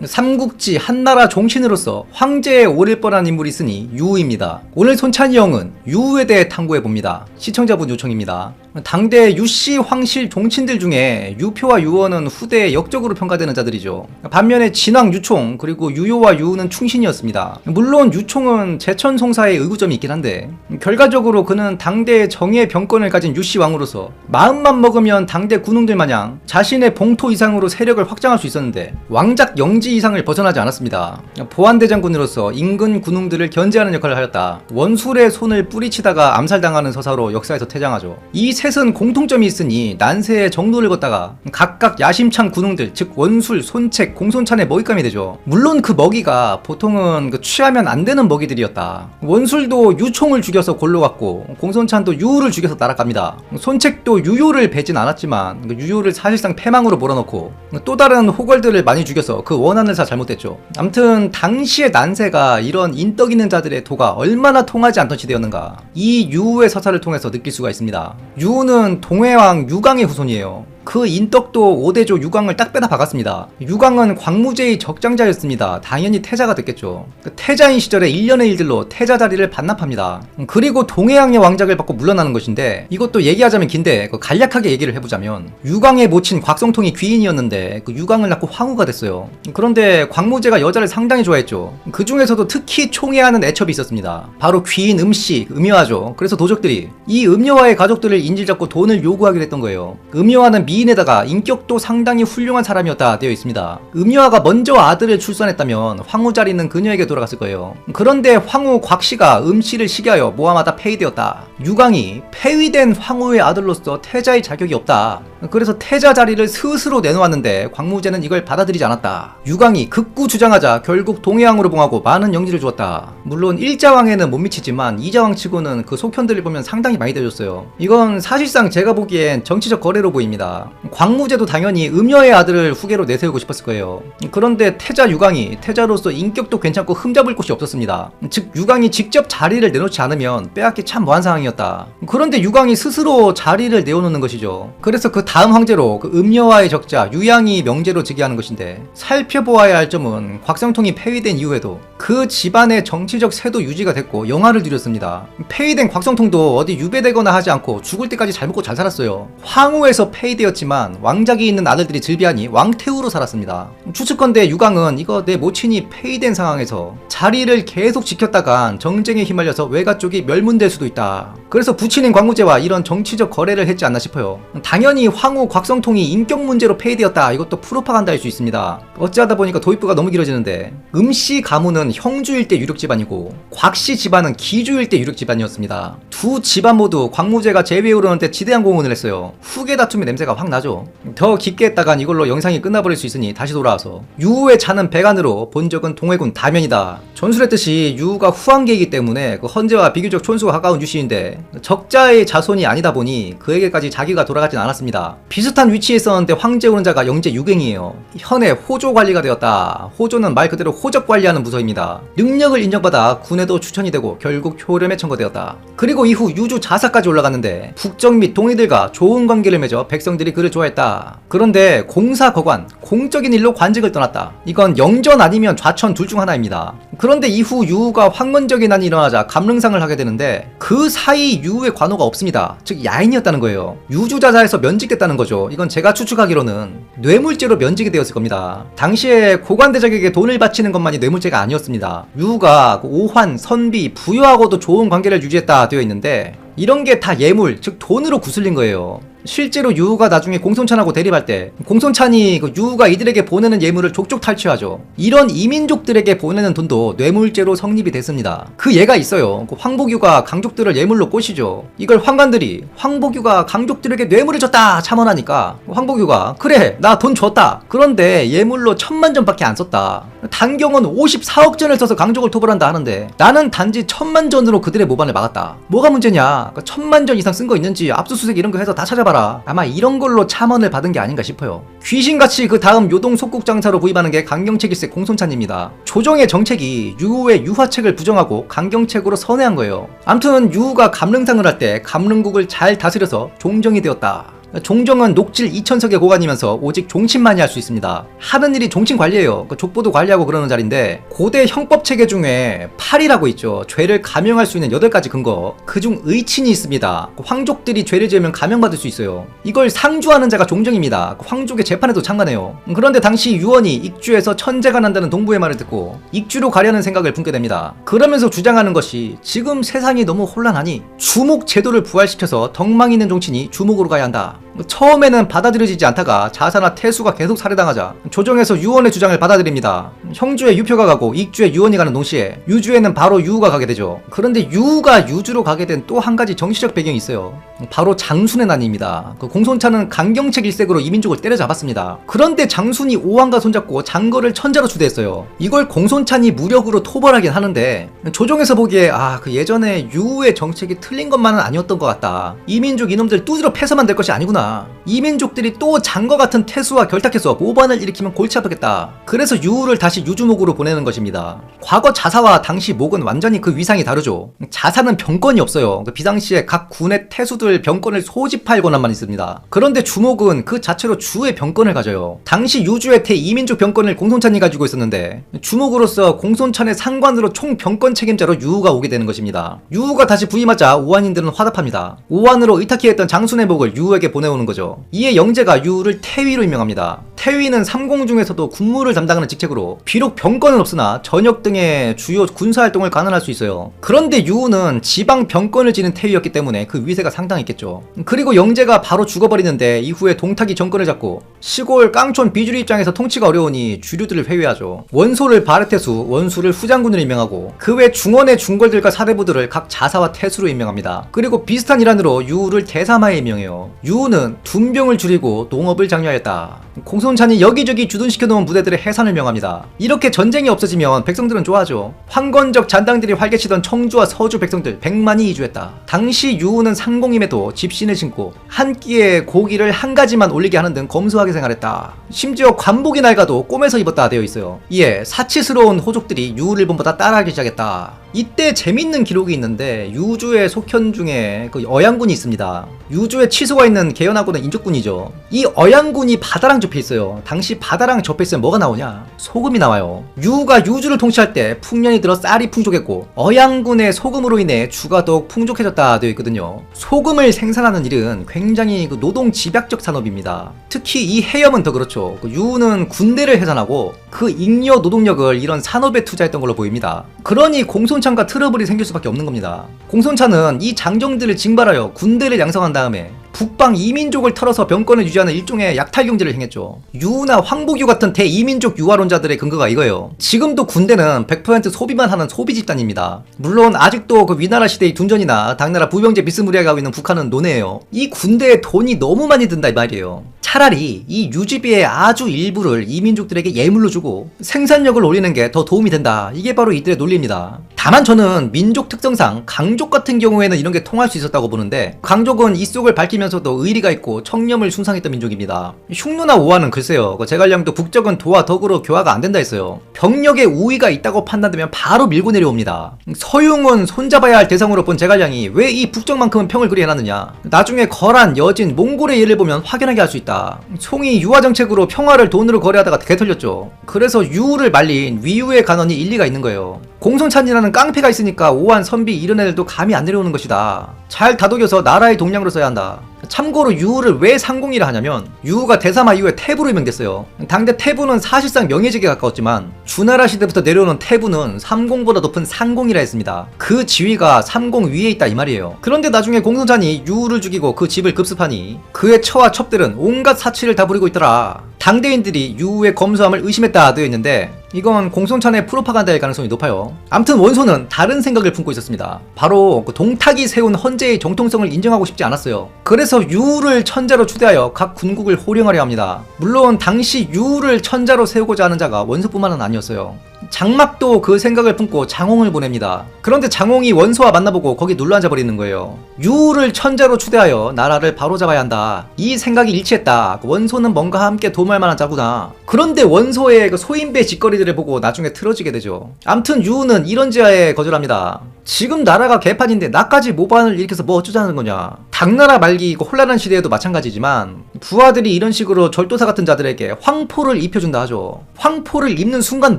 삼국지 한나라 종친으로서 황제에 오를 뻔한 인물이 있으니 유우입니다. 오늘 손찬이 형은 유우에 대해 탐구해봅니다. 시청자분 요청입니다. 당대 유씨, 황실, 종친들 중에 유표와 유원은 후대에 역적으로 평가되는 자들이죠. 반면에 진왕, 유총, 그리고 유효와 유우는 충신이었습니다. 물론 유총은 제천송사의 의구점이 있긴 한데 결과적으로 그는 당대의 정예의 병권을 가진 유씨 왕으로서 마음만 먹으면 당대 군웅들 마냥 자신의 봉토 이상으로 세력을 확장할 수 있었는데 왕작 영지 이상을 벗어나지 않았습니다. 보안대장군으로서 인근 군웅들을 견제하는 역할을 하였다. 원술의 손을 뿌리치다가 암살당하는 서사로 역사에서 퇴장하죠. 이 셋은 공통점이 있으니 난세의 정도를 걷다가 각각 야심찬 군웅들, 즉 원술, 손책, 공손찬의 먹잇감이 되죠. 물론 그 먹이가 보통은 취하면 안 되는 먹이들이었다. 원술도 유총을 죽여서 골로 갔고 공손찬도 유우를 죽여서 날아갑니다. 손책도 유효를 베진 않았지만 유효를 사실상 패망으로 몰아넣고 또 다른 호걸들을 많이 죽여서 그 원한을 다 잘못됐죠. 아무튼 당시의 난세가 이런 인덕 있는 자들의 도가 얼마나 통하지 않던 시대였는가, 이 유우의 서사를 통해서 느낄 수가 있습니다. 유우는 동해왕 유강의 후손이에요. 그 인덕도 5대조 유강을 딱 빼다 박았습니다. 유강은 광무제의 적장자였습니다. 당연히 태자가 됐겠죠. 태자인 시절에 1년의 일들로 태자 자리를 반납합니다. 그리고 동해왕의 왕작을 받고 물러나는 것인데, 이것도 얘기하자면 긴데 간략하게 얘기를 해보자면 유강의 모친 곽성통이 귀인이었는데 그 유강을 낳고 황후가 됐어요. 그런데 광무제가 여자를 상당히 좋아했죠. 그 중에서도 특히 총애하는 애첩이 있었습니다. 바로 귀인 음씨, 음여화죠. 그래서 도적들이 이 음여화의 가족들을 인질잡고 돈을 요구하기로 했던 거예요. 음여화는 미인에다가 인격도 상당히 훌륭한 사람이었다 되어 있습니다. 음여화가 먼저 아들을 출산했다면 황후 자리는 그녀에게 돌아갔을 거예요. 그런데 황후 곽씨가 음씨를 시기하여 모함하다 폐위되었다. 유강이 폐위된 황후의 아들로서 태자의 자격이 없다. 그래서 태자 자리를 스스로 내놓았는데 광무제는 이걸 받아들이지 않았다. 유강이 극구 주장하자 결국 동해왕으로 봉하고 많은 영지를 주었다. 물론 일자왕에는 못 미치지만 이자왕치고는 그 속편들을 보면 상당히 많이 되어줬어요. 이건 사실상 제가 보기엔 정치적 거래로 보입니다. 광무제도 당연히 음여의 아들을 후계로 내세우고 싶었을 거예요. 그런데 태자 유강이 태자로서 인격도 괜찮고 흠잡을 곳이 없었습니다. 즉 유강이 직접 자리를 내놓지 않으면 빼앗기 참 뭐한 상황이었다. 그런데 유강이 스스로 자리를 내어놓는 것이죠. 그래서 그 다음 황제로 그 음여와의 적자 유양이 명제로 즉위하는 것인데, 살펴보아야 할 점은 곽성통이 폐위된 이후에도 그 집안의 정치적 세도 유지가 됐고 영화를 누렸습니다. 폐위된 곽성통도 어디 유배되거나 하지 않고 죽을 때까지 잘 먹고 잘 살았어요. 황후에서 폐위되었지만 왕작이 있는 아들들이 즐비하니 왕태후로 살았습니다. 추측컨대 유강은 이거 내 모친이 폐위된 상황에서 자리를 계속 지켰다간 정쟁에 휘말려서 외가 쪽이 멸문될 수도 있다. 그래서 부친인 광무제와 이런 정치적 거래를 했지 않나 싶어요. 당연히 황후 곽성통이 인격 문제로 폐위되었다, 이것도 프로파간다일 수 있습니다. 어찌하다 보니까 도입부가 너무 길어지는데, 음씨 가문은 형주일대 유력 집안이고 곽씨 집안은 기주일대 유력 집안이었습니다. 두 집안 모두 광무제가 제위에 오르는 데 지대한 공헌을 했어요. 후계 다툼의 냄새가 확 나죠. 더 깊게 했다간 이걸로 영상이 끝나버릴 수 있으니 다시 돌아와서, 유우의 자는 백안으로 본 적은 동해군 다면이다. 전술했듯이 유우가 후한계이기 때문에 그 헌제와 비교적 촌수가 가까운 유씨인데 적자의 자손이 아니다 보니 그에게까지 자기가 돌아가진 않았습니다. 비슷한 위치에 있었는데 황제 오른 자가 영제 유갱이에요. 현에 호조 관리가 되었다. 호조는 말 그대로 호적 관리하는 부서입니다. 능력을 인정받아 군에도 추천이 되고 결국 효렴에 청거되었다. 그리고 이후 유주 자사까지 올라갔는데 북적 및 동의들과 좋은 관계를 맺어 백성들이 그를 좋아했다. 그런데 공사거관, 공적인 일로 관직을 떠났다. 이건 영전 아니면 좌천 둘 중 하나입니다. 그런데 이후 유우가 황건적인 난이 일어나자 감릉상을 하게 되는데 그 사이 유우의 관호가 없습니다. 즉 야인이었다는 거예요. 유주자자에서 면직됐다는 거죠. 이건 제가 추측하기로는 뇌물죄로 면직이 되었을 겁니다. 당시에 고관대적에게 돈을 바치는 것만이 뇌물죄가 아니었습니다. 유우가 오환, 선비, 부여하고도 좋은 관계를 유지했다 되어 있는데 이런 게 다 예물, 즉 돈으로 구슬린 거예요. 실제로 유우가 나중에 공손찬하고 대립할 때 공손찬이 그 유우가 이들에게 보내는 예물을 족족 탈취하죠. 이런 이민족들에게 보내는 돈도 뇌물죄로 성립이 됐습니다. 그 예가 있어요. 그 황복유가 강족들을 예물로 꼬시죠. 이걸 황관들이 황복유가 강족들에게 뇌물을 줬다 참언하니까 황복유가 그래 나 돈 줬다. 그런데 예물로 1000만 전밖에 안 썼다. 단경은 54억 전을 써서 강족을 토벌한다 하는데 나는 단지 1000만 전으로 그들의 모반을 막았다. 뭐가 문제냐? 1000만 전 이상 쓴 거 있는지 압수수색 이런 거 해서 다 찾아봐라. 아마 이런 걸로 참언을 받은 게 아닌가 싶어요. 귀신같이 그 다음 요동 속국장사로 부임하는 게 강경책일세 공손찬입니다. 조정의 정책이 유우의 유화책을 부정하고 강경책으로 선회한 거예요. 암튼 유우가 감릉상을 할 때 감릉국을 잘 다스려서 종정이 되었다. 종정은 녹질 2000석의 고관이면서 오직 종친만이 할 수 있습니다. 하는 일이 종친 관리예요. 족보도 관리하고 그러는 자리인데 고대 형법 체계 중에 8이라고 있죠. 죄를 감형할 수 있는 8가지 근거. 그중 의친이 있습니다. 황족들이 죄를 지으면 감형받을 수 있어요. 이걸 상주하는 자가 종정입니다. 황족의 재판에도 참관해요. 그런데 당시 유언이 익주에서 천재가 난다는 동부의 말을 듣고 익주로 가려는 생각을 품게 됩니다. 그러면서 주장하는 것이 지금 세상이 너무 혼란하니 주목 제도를 부활시켜서 덕망 있는 종친이 주목으로 가야 한다. 처음에는 받아들여지지 않다가 자사나 태수가 계속 살해당하자 조정에서 유언의 주장을 받아들입니다. 형주에 유표가 가고 익주에 유언이 가는 동시에 유주에는 바로 유우가 가게 되죠. 그런데 유우가 유주로 가게 된 또 한 가지 정치적 배경이 있어요. 바로 장순의 난입니다. 공손차는 강경책 일색으로 이민족을 때려잡았습니다. 그런데 장순이 오한과 손잡고 장거를 천자로 추대했어요. 이걸 공손찬이 무력으로 토벌하긴 하는데 조정에서 보기에 그 예전에 유우의 정책이 틀린 것만은 아니었던 것 같다. 이민족 이놈들 두드려 패서만 될 것이 아니구나. 이민족들이 또 장거 같은 태수와 결탁해서 모반을 일으키면 골치 아프겠다. 그래서 유우를 다시 유주목으로 보내는 것입니다. 과거 자사와 당시 목은 완전히 그 위상이 다르죠. 자사는 병권이 없어요. 비상시에 각 군의 태수들 병권을 소집할 권한만 있습니다. 그런데 주목은 그 자체로 주의 병권을 가져요. 당시 유주의 이민족 병권을 공손찬이 가지고 있었는데 주목으로서 공손찬의 상관으로 총 병권 책임자로 유우가 오게 되는 것입니다. 유우가 다시 부임하자 오한인들은 화답합니다. 오한으로 의탁해했던 장순의 목을 유우에게 보내오는 거죠. 이에 영제가 유우를 태위로 임명합니다. 태위는 삼공 중에서도 군무를 담당하는 직책으로 비록 병권은 없으나 전역 등의 주요 군사활동을 관할할 수 있어요. 그런데 유우는 지방 병권을 지닌 태위였기 때문에 그 위세가 상당했겠죠. 그리고 영제가 바로 죽어버리는데 이후에 동탁이 정권을 잡고 시골 깡촌 비주류 입장에서 통치가 어려우니 주류들을 회유하죠. 원소를 바르태수, 원수를 후장군으로 임명하고 그 외 중원의 중궐들과 사대부들을 각 자사와 태수로 임명합니다. 그리고 비슷한 일환으로 유우를 대사마에 임명해요. 유우는 둔병을 줄이고 농업을 장려하였다. 공손찬이 여기저기 주둔시켜놓은 부대들의 해산을 명합니다. 이렇게 전쟁이 없어지면 백성들은 좋아하죠. 황건적 잔당들이 활개치던 청주와 서주 백성들 100만이 이주했다. 당시 유우는 상공임에도 집신을 신고 한 끼에 고기를 한 가지만 올리게 하는 등 검소하게 생활했다. 심지어 관복이 낡아도 꿰매서 입었다 되어 있어요. 이에 사치스러운 호족들이 유우를 본보다 따라하기 시작했다. 이때 재밌는 기록이 있는데 유주의 속현 중에 그 어양군이 있습니다. 유주에 치소가 있는 개연하고는 인족군이죠. 이 어양군이 바다랑 접해 있어요. 당시 바다랑 접해 있으면 뭐가 나오냐? 소금이 나와요. 유가 유주를 통치할 때 풍년이 들어 쌀이 풍족했고 어양군의 소금으로 인해 주가 더욱 풍족해졌다 되어 있거든요. 소금을 생산하는 일은 굉장히 노동 집약적 산업입니다. 특히 이 해염은 더 그렇죠. 유는 군대를 해산하고 그 잉여 노동력을 이런 산업에 투자했던 걸로 보입니다. 그러니 공손찬과 트러블이 생길 수밖에 없는 겁니다. 공손찬은 이 장정들을 징발하여 군대를 양성한 다음에 북방 이민족을 털어서 병권을 유지하는 일종의 약탈 경제를 행했죠. 유나 황보규 같은 대이민족 유화론자들의 근거가 이거예요. 지금도 군대는 100% 소비만 하는 소비 집단입니다. 물론 아직도 그 위나라 시대의 둔전이나 당나라 부병제 비스무리하게 하고 있는 북한은 논외예요. 이 군대에 돈이 너무 많이 든다 이 말이에요. 차라리 이 유지비의 아주 일부를 이민족들에게 예물로 주고 생산력을 올리는 게 더 도움이 된다. 이게 바로 이들의 논리입니다. 다만 저는 민족 특성상 강족 같은 경우에는 이런 게 통할 수 있었다고 보는데 강족은 이 속을 밝히면서도 의리가 있고 청렴을 숭상했던 민족입니다. 흉노나 오하는 글쎄요. 제갈량도 국적은 도와 덕으로 교화가 안 된다 했어요. 병력에 우위가 있다고 판단되면 바로 밀고 내려옵니다. 서용은 손잡아야 할 대상으로 본 제갈량이 왜 이 북적만큼은 평을 그리 해놨느냐. 나중에 거란, 여진, 몽골의 예를 보면 확연하게 알 수 있다. 송이 유화 정책으로 평화를 돈으로 거래하다가 개털렸죠. 그래서 유우를 말린 위유의 간언이 일리가 있는 거예요. 공손찬이라는 깡패가 있으니까 오한, 선비 이런 애들도 감이 안 내려오는 것이다. 잘 다독여서 나라의 동량으로 써야 한다. 참고로 유우를 왜 상공이라 하냐면 유우가 대사마 이후에 태부로 임명됐어요. 당대 태부는 사실상 명예직에 가까웠지만 주나라 시대부터 내려오는 태부는 삼공보다 높은 상공이라 했습니다. 그 지위가 삼공 위에 있다 이 말이에요. 그런데 나중에 공손찬이 유우를 죽이고 그 집을 급습하니 그의 처와 첩들은 온갖 사치를 다 부리고 있더라. 당대인들이 유우의 검소함을 의심했다 되어 있는데 이건 공손찬의 프로파간다일 가능성이 높아요. 암튼 원소는 다른 생각을 품고 있었습니다. 바로 그 동탁이 세운 헌재의 정통성을 인정하고 싶지 않았어요. 그래서 유우를 천자로 추대하여 각 군국을 호령하려 합니다. 물론 당시 유우를 천자로 세우고자 하는 자가 원소뿐만은 아니었어요. 장막도 그 생각을 품고 장홍을 보냅니다. 그런데 장홍이 원소와 만나보고 거기 눌러앉아 버리는 거예요. 유우를 천자로 추대하여 나라를 바로잡아야 한다. 이 생각이 일치했다. 원소는 뭔가 함께 도모할 만한 자구나. 그런데 원소의 그 소인배 짓거리들을 보고 나중에 틀어지게 되죠. 암튼 유우는 이런 제하에 거절합니다. 지금 나라가 개판인데 나까지 모반을 일으켜서 뭐 어쩌자는 거냐. 당나라 말기 혼란한 시대에도 마찬가지지만 부하들이 이런 식으로 절도사 같은 자들에게 황포를 입혀준다 하죠. 황포를 입는 순간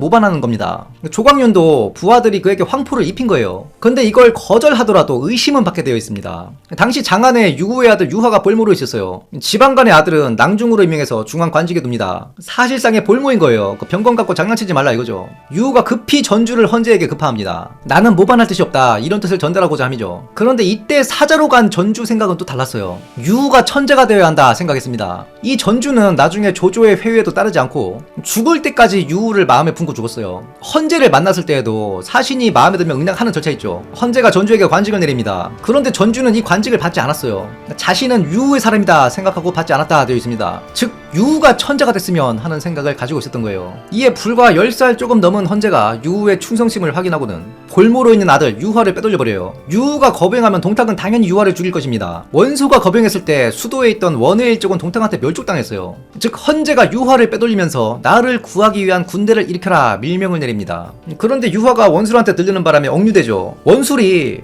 모반하는 겁니다. 조광윤도 부하들이 그에게 황포를 입힌 거예요. 근데 이걸 거절하더라도 의심은 받게 되어 있습니다. 당시 장안에 유구의 아들 유화가 볼모로 있었어요. 지방간의 아들은 낭중으로 임명해서 중앙 관직에 둡니다. 사실상의 볼모인 거예요. 그 병건 갖고 장난치지 말라 이거죠. 유후가 급히 전주를 헌제에게 급파합니다. 나는 모반할 뜻이 없다 이런 뜻을 전달하고자 함이죠. 그런데 이때 사자로 간 전주 생각은 또 달랐어요. 유후가 천재가 되어야 한다 생각했습니다. 이 전주는 나중에 조조의 회유에도 따르지 않고 죽을 때까지 유후를 마음에 품고 죽었어요. 헌제를 만났을 때에도 사신이 마음에 들면 응당하는 절차 있죠. 헌제가 전주에게 관직을 내립니다. 그런데 전주는 이 관직을 받지 않았어요. 자신은 유후의 사람이다 생각하고 받지 않았다 되어 있습니다. 즉 유후가 천재가 됐으면 하는 생각을 가지고 있었던 거예요. 이에 불과 10살 조금 넘은 헌제가 유후의 충성심을 확인하고는 볼모로 있는 아들 유화를 빼돌려버려요. 유후가 거병하면 동탁은 당연히 유화를 죽일 것입니다. 원소가 거병했을 때 수도에 있던 원의 일족은 동탁한테 멸족당했어요. 즉 헌제가 유화를 빼돌리면서 나를 구하기 위한 군대를 일으켜라 밀명을 내립니다. 그런데 유화가 원술한테 들리는 바람에 억류되죠. 원술이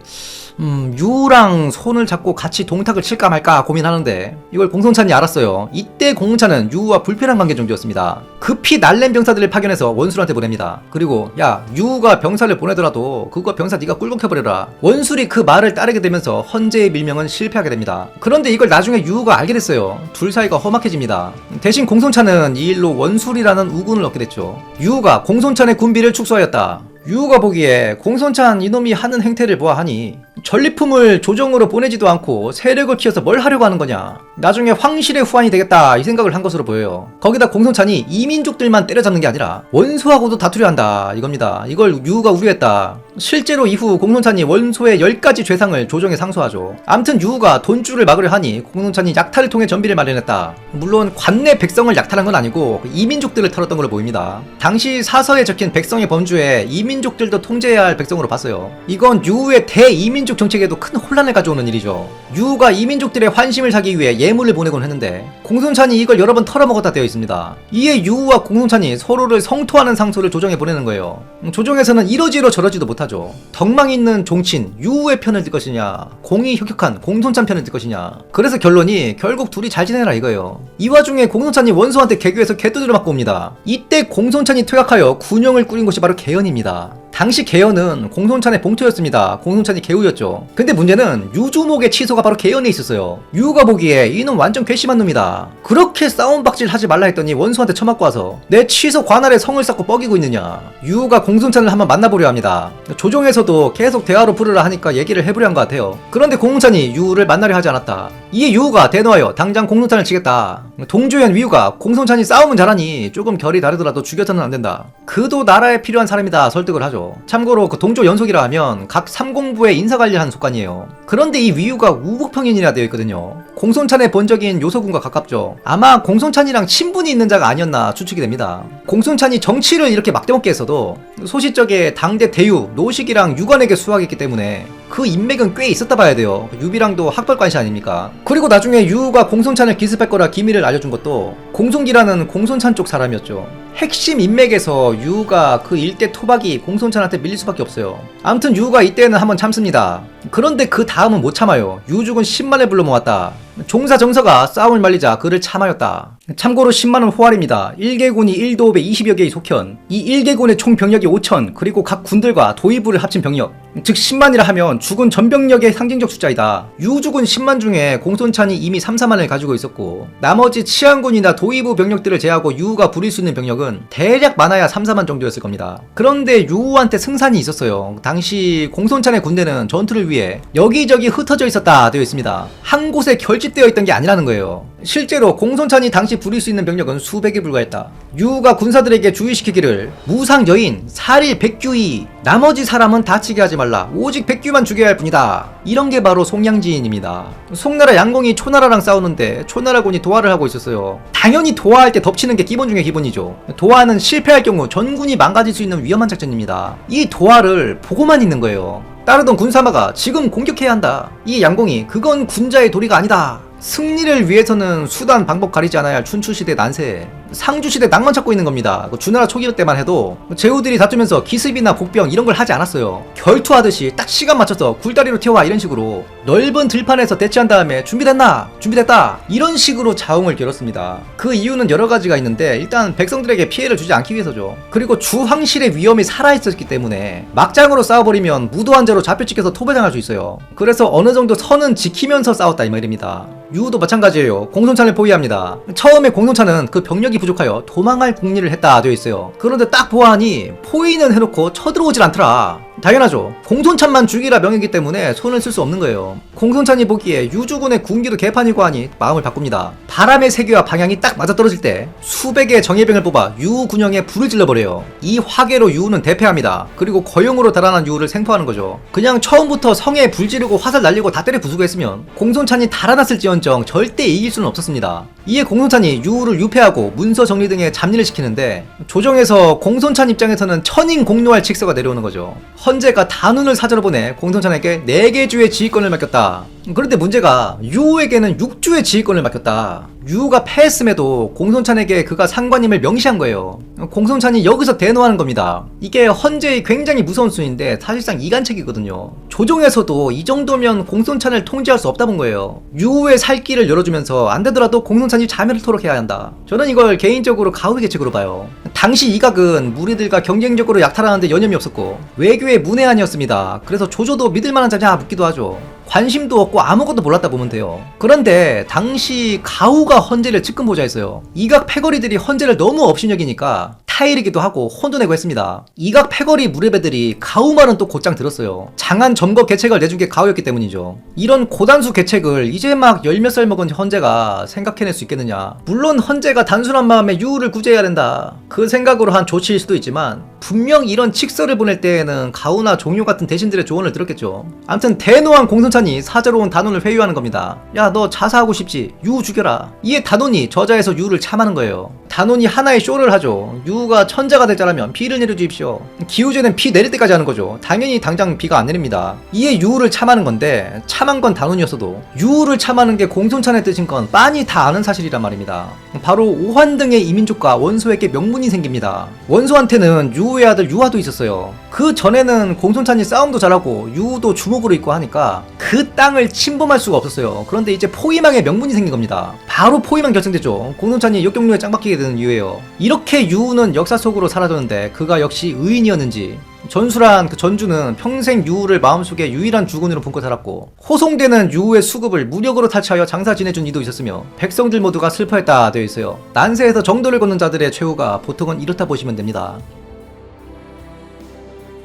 유랑 손을 잡고 같이 동탁을 칠까 말까 고민하는데 이걸 공손찬이 알았어요. 이때 공손찬은 유우와 불편한 관계 정도였습니다. 급히 날랜 병사들을 파견해서 원술한테 보냅니다. 그리고 야 유우가 병사를 보내더라도 그거 병사 네가 꿀벅해버려라. 원술이 그 말을 따르게 되면서 헌제의 밀명은 실패하게 됩니다. 그런데 이걸 나중에 유우가 알게 됐어요. 둘 사이가 험악해집니다. 대신 공손찬은 이 일로 원술이라는 우군을 얻게 됐죠. 유우가 공손찬의 군비를 축소하였다. 유우가 보기에 공손찬 이놈이 하는 행태를 보아하니 전리품을 조정으로 보내지도 않고 세력을 키워서 뭘 하려고 하는 거냐, 나중에 황실의 후환이 되겠다 이 생각을 한 것으로 보여요. 거기다 공손찬이 이민족들만 때려잡는 게 아니라 원소하고도 다투려 한다 이겁니다. 이걸 유우가 우려했다. 실제로 이후 공손찬이 원소의 10가지 죄상을 조정에 상소하죠. 암튼 유우가 돈줄을 막으려 하니 공손찬이 약탈을 통해 전비를 마련했다. 물론 관내 백성을 약탈한 건 아니고 이민족들을 털었던 걸로 보입니다. 당시 사서에 적힌 백성의 범주에 이민족들도 통제해야 할 백성으로 봤어요. 이건 유우의 대이민족 정책에도 큰 혼란을 가져오는 일이죠. 유우가 이민족들의 환심을 사기 위해 예물을 보내곤 했는데 공손찬이 이걸 여러 번 털어먹었다 되어 있습니다. 이에 유우와 공손찬이 서로를 성토하는 상소를 조정에 보내는 거예요. 조정에서는 이러지로 저러지도 못하죠. 덕망 있는 종친 유우의 편을 들 것이냐, 공이 혁혁한 공손찬 편을 들 것이냐. 그래서 결론이 결국 둘이 잘 지내라 이거예요. 이 와중에 공손찬이 원소한테 개교해서 개두드려 맞고 옵니다. 이때 공손찬이 퇴각하여 군영을 꾸린 것이 바로 개연입니다. 당시 개연은 공손찬의 봉투였습니다. 공손찬이 개우였죠. 근데 문제는 유주목의 취소가 바로 개연에 있었어요. 유우가 보기에 이놈 완전 괘씸한 놈이다. 그렇게 싸움박질 하지 말라 했더니 원수한테 처맞고 와서 내 취소 관할에 성을 쌓고 뻐기고 있느냐. 유우가 공손찬을 한번 만나보려 합니다. 조정에서도 계속 대화로 부르라 하니까 얘기를 해보려 한 것 같아요. 그런데 공손찬이 유우를 만나려 하지 않았다. 이에 유우가 대노하여 당장 공손찬을 치겠다. 동조연 위우가 공손찬이 싸움은 잘하니 조금 결이 다르더라도 죽여서는 안 된다. 그도 나라에 필요한 사람이다 설득을 하죠. 참고로 그 동조 연속이라 하면 각 3공부에 인사관리하는 속관이에요. 그런데 이 위유가 우북평인이라 되어 있거든요. 공손찬의 본적인 요소군과 가깝죠. 아마 공손찬이랑 친분이 있는 자가 아니었나 추측이 됩니다. 공손찬이 정치를 이렇게 막대먹게 했어도 소시적에 당대 대유, 노식이랑 유관에게 수학했기 때문에 그 인맥은 꽤 있었다 봐야 돼요. 유비랑도 학벌관시 아닙니까? 그리고 나중에 유우가 공손찬을 기습할 거라 기밀을 알려준 것도 공손기라는 공손찬 쪽 사람이었죠. 핵심 인맥에서 유우가 그 일대 토박이 공손찬한테 밀릴 수밖에 없어요. 아무튼 유우가 이때는 한번 참습니다. 그런데 그 다음은 못 참아요. 유죽은 10만을 불러 모았다. 종사 정서가 싸움을 말리자 그를 참하였다. 참고로 10만은 호활입니다. 1개군이 1도읍에 20여 개의 속현, 이 1개군의 총 병력이 5천, 그리고 각 군들과 도의부를 합친 병력, 즉 10만이라 하면 죽은 전병력의 상징적 숫자이다. 유죽은 10만 중에 공손찬이 이미 3, 4만을 가지고 있었고 나머지 치안군이나 도의부 병력들을 제하고 유우가 부릴 수 있는 병력은 대략 많아야 3, 4만 정도였을 겁니다. 그런데 유우한테 승산이 있었어요. 당시 공손찬의 군대는 전투를 위해 여기저기 흩어져 있었다 되어 있습니다. 한 곳에 결집되어 있던 게 아니라는 거예요. 실제로 공손찬이 당시 부릴 수 있는 병력은 수백에 불과했다. 유우가 군사들에게 주의시키기를 무상 여인, 살일 백규이, 나머지 사람은 다치게 하지 말라. 오직 백규만 죽여야 할 뿐이다. 이런 게 바로 송량지인입니다. 송나라 양공이 초나라랑 싸우는데 초나라군이 도하를 하고 있었어요. 당연히 도하할 때 덮치는 게 기본 중에 기본이죠. 도하는 실패할 경우 전군이 망가질 수 있는 위험한 작전입니다. 이 도하를 보고만 있는 거예요. 따르던 군사마가 지금 공격해야 한다. 이 양공이 그건 군자의 도리가 아니다. 승리를 위해서는 수단 방법 가리지 않아야 할 춘추시대 난세. 상주시대 낭만 찾고 있는 겁니다. 주나라 초기 때만 해도 제후들이 다투면서 기습이나 복병 이런 걸 하지 않았어요. 결투하듯이 딱 시간 맞춰서 굴다리로 튀어와 이런 식으로 넓은 들판에서 대치한 다음에 준비됐나? 준비됐다! 이런 식으로 자웅을 겨뤘습니다. 그 이유는 여러 가지가 있는데 일단 백성들에게 피해를 주지 않기 위해서죠. 그리고 주황실의 위험이 살아있었기 때문에 막장으로 싸워버리면 무도한 죄로 잡혀찍혀서 토배당할 수 있어요. 그래서 어느 정도 선은 지키면서 싸웠다 이 말입니다. 유도 마찬가지예요. 공손찬을 포위합니다. 처음에 공손찬은 그 병력이 부족하여 도망할 궁리를 했다 되어 있어요. 그런데 딱 보아하니 포위는 해놓고 쳐들어오질 않더라. 당연하죠. 공손찬만 죽이라 명이기 때문에 손을 쓸 수 없는 거예요. 공손찬이 보기에 유주군의 군기도 개판이고 하니 마음을 바꿉니다. 바람의 세기와 방향이 딱 맞아떨어질 때 수백의 정예병을 뽑아 유우 군영에 불을 질러버려요. 이 화계로 유우는 대패합니다. 그리고 거용으로 달아난 유우를 생포하는 거죠. 그냥 처음부터 성에 불 지르고 화살 날리고 다 때려 부수고 했으면 공손찬이 달아났을지언정 절대 이길 수는 없었습니다. 이에 공손찬이 유우를 유폐하고 문서 정리 등의 잡일을 시키는데 조정에서 공손찬 입장에서는 천인 공노할 칙서가 내려오는 거죠. 헌제가 단운을 사절로 보내 공손찬에게 4개 주의 지휘권을 맡겼다. 그런데 문제가 유우에게는 6주의 지휘권을 맡겼다. 유우가 패했음에도 공손찬에게 그가 상관임을 명시한 거예요. 공손찬이 여기서 대노하는 겁니다. 이게 헌제의 굉장히 무서운 수인데 사실상 이간책이거든요. 조정에서도 이 정도면 공손찬을 통제할 수 없다 본 거예요. 유우의 살 길을 열어주면서 안 되더라도 공손찬이 자멸을 토록해야 한다. 저는 이걸 개인적으로 가후의 계책으로 봐요. 당시 이각은 무리들과 경쟁적으로 약탈하는데 여념이 없었고 외교의 문외한이었습니다. 그래서 조조도 믿을만한 자냐 묻기도 하죠. 관심도 없고 아무것도 몰랐다 보면 돼요. 그런데 당시 가후가 헌제를 측근보좌했어요. 이각 패거리들이 헌제를 너무 업신여기니까 타일이기도 하고 혼도 내고 했습니다. 이각 패거리 무례배들이 가후 말은 또 곧장 들었어요. 장안 점거 계책을 내준 게 가후였기 때문이죠. 이런 고단수 계책을 이제 막 열 몇 살 먹은 헌제가 생각해낼 수 있겠느냐. 물론 헌제가 단순한 마음에 유우를 구제해야 된다 그 생각으로 한 조치일 수도 있지만 분명 이런 칙서를 보낼 때에는 가후나 종료 같은 대신들의 조언을 들었겠죠. 암튼 대노한 공손찬이 사자로 온 단원을 회유하는 겁니다. 야 너 자사하고 싶지? 유우 죽여라. 이에 단원이 저자에서 유우를 참하는 거예요. 단원이 하나의 쇼를 하죠. 유우가 천자가 될 자라면 비를 내려주십시오. 기우제는 비 내릴 때까지 하는 거죠. 당연히 당장 비가 안 내립니다. 이에 유우를 참하는 건데 참한 건 단원이었어도 유우를 참하는 게 공손찬의 뜻인 건 빤히 다 아는 사실이란 말입니다. 바로 오환 등의 이민족과 원소에게 명분이 생깁니다. 원소한테는 유우의 아들 유화도 있었어요. 그 전에는 공손찬이 싸움도 잘하고 유우도 주목으로 있고 하니까 그 땅을 침범할 수가 없었어요. 그런데 이제 포위망의 명분이 생긴 겁니다. 바로 포위망 결정되죠. 공손찬이 역경루에 짱박히게 되는 이유예요. 이렇게 유우는 역사 속으로 사라졌는데 그가 역시 의인이었는지 전수란 그 전주는 평생 유우를 마음속에 유일한 주군으로 품고 살았고 호송되는 유우의 수급을 무력으로 탈취하여 장사 지내준 이도 있었으며 백성들 모두가 슬퍼했다 되어 있어요. 난세에서 정도를 걷는 자들의 최후가 보통은 이렇다 보시면 됩니다.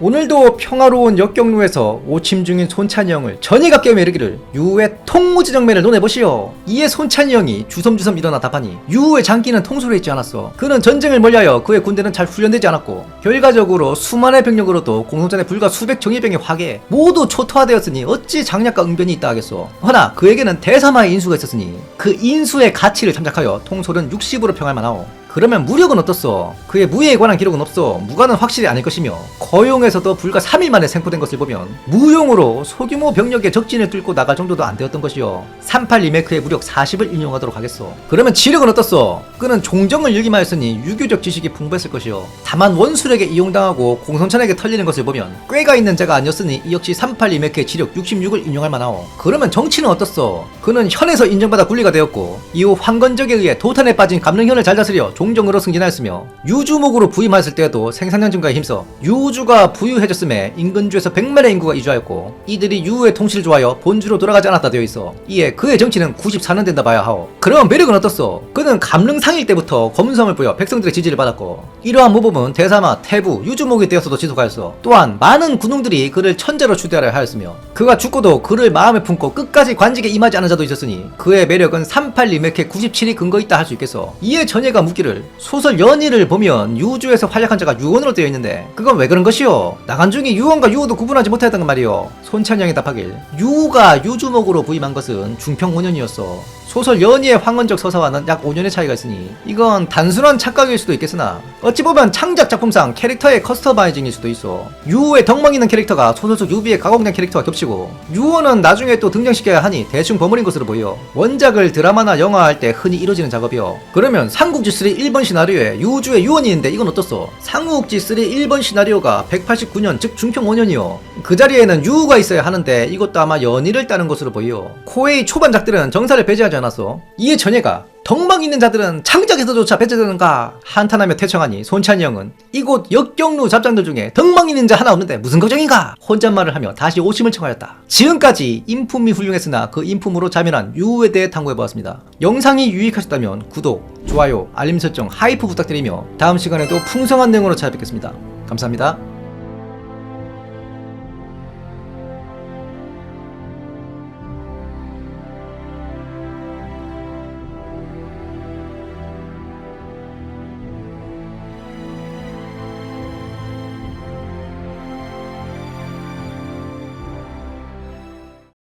오늘도 평화로운 역경루에서 오침 중인 손찬이 형을 전이가 깨며 이르기를 유우의 통무지정매를 논해보시오. 이에 손찬이 형이 주섬주섬 일어나 답하니 유우의 장기는 통솔해 있지 않았어. 그는 전쟁을 멀리하여 그의 군대는 잘 훈련되지 않았고 결과적으로 수만의 병력으로도 공손찬의 불과 수백 정예병의 화계 모두 초토화되었으니 어찌 장략과 응변이 있다 하겠소. 허나 그에게는 대사마의 인수가 있었으니 그 인수의 가치를 참작하여 통솔은 60으로 평할 만하오. 그러면 무력은 어떻소? 그의 무예에 관한 기록은 없어. 무관은 확실히 아닐 것이며 거용에서도 불과 3일 만에 생포된 것을 보면 무용으로 소규모 병력의 적진을 뚫고 나갈 정도도 안 되었던 것이요. 38 리메이크의 무력 40을 인용하도록 하겠소. 그러면 지력은 어떻소? 그는 종정을 일기마였으니 유교적 지식이 풍부했을 것이요. 다만 원술에게 이용당하고 공손찬에게 털리는 것을 보면 꾀가 있는 자가 아니었으니 이 역시 38 리메이크의 지력 66을 인용할 만하오. 그러면 정치는 어떻소? 그는 현에서 인정받아 군리가 되었고 이후 황건적에 의해 도탄에 빠진 감릉현을 잘 다스려 종정으로 승진하였으며 유주목으로 부임하였을 때에도 생산량 증가에 힘써 유주가 부유해졌음에 인근주에서 100만의 인구가 이주하였고 이들이 유의 통치를 좋아하여 본주로 돌아가지 않았다 되어 있어 이에 그의 정치는 94년 된다 봐야 하오. 그럼 매력은 어떻소? 그는 감릉상일 때부터 검성을 보여 백성들의 지지를 받았고 이러한 모범은 대사마, 태부, 유주목이 되어서도 지속하였어. 또한 많은 군웅들이 그를 천자로 추대하려 하였으며 그가 죽고도 그를 마음에 품고 끝까지 관직에 임하지 않은 자도 있었으니 그의 매력은 38 리메케 97이 근거 있다 할 수 있겠어. 이에 전예가 묻기를 소설 연희를 보면 유주에서 활약한 자가 유언으로 되어 있는데 그건 왜 그런 것이요? 나간중이 유언과 유호도 구분하지 못하였던 말이요. 손찬영이 답하길 유우가 유주목으로 부임한 것은 중평 5년이었어. 소설 연희의 황원적 서사와는 약 5년의 차이가 있으니 이건 단순한 착각일 수도 있겠으나 어찌 보면 창작 작품상 캐릭터의 커스터마이징일 수도 있어. 유우의 덕망 있는 캐릭터가 소설 속 유비의 가공된 캐릭터와 겹치고 유우는 나중에 또 등장시켜야 하니 대충 버무린 것으로 보여. 원작을 드라마나 영화할 때 흔히 이루어지는 작업이요. 그러면 삼국지3 1번 시나리오에 유주의 유언이 있는데 이건 어떻소? 삼국지3 1번 시나리오가 189년 즉 중평 5년이요. 그 자리에는 유우가 있어야 하는데 이것도 아마 연희를 따른 것으로 보여. 코웨이 초반작들은 정사를 배제하지 않았어. 이에 전예가 덕망 있는 자들은 창작에서조차 배제되는가 한탄하며 태청하니 손찬이 형은 이곳 역경루 잡장들 중에 덕망 있는 자 하나 없는데 무슨 걱정인가 혼잣말을 하며 다시 오심을 청하였다. 지금까지 인품이 훌륭했으나 그 인품으로 자멸한 유우에 대해 탐구해보았습니다. 영상이 유익하셨다면 구독, 좋아요, 알림 설정, 하이프 부탁드리며 다음 시간에도 풍성한 내용으로 찾아뵙겠습니다. 감사합니다.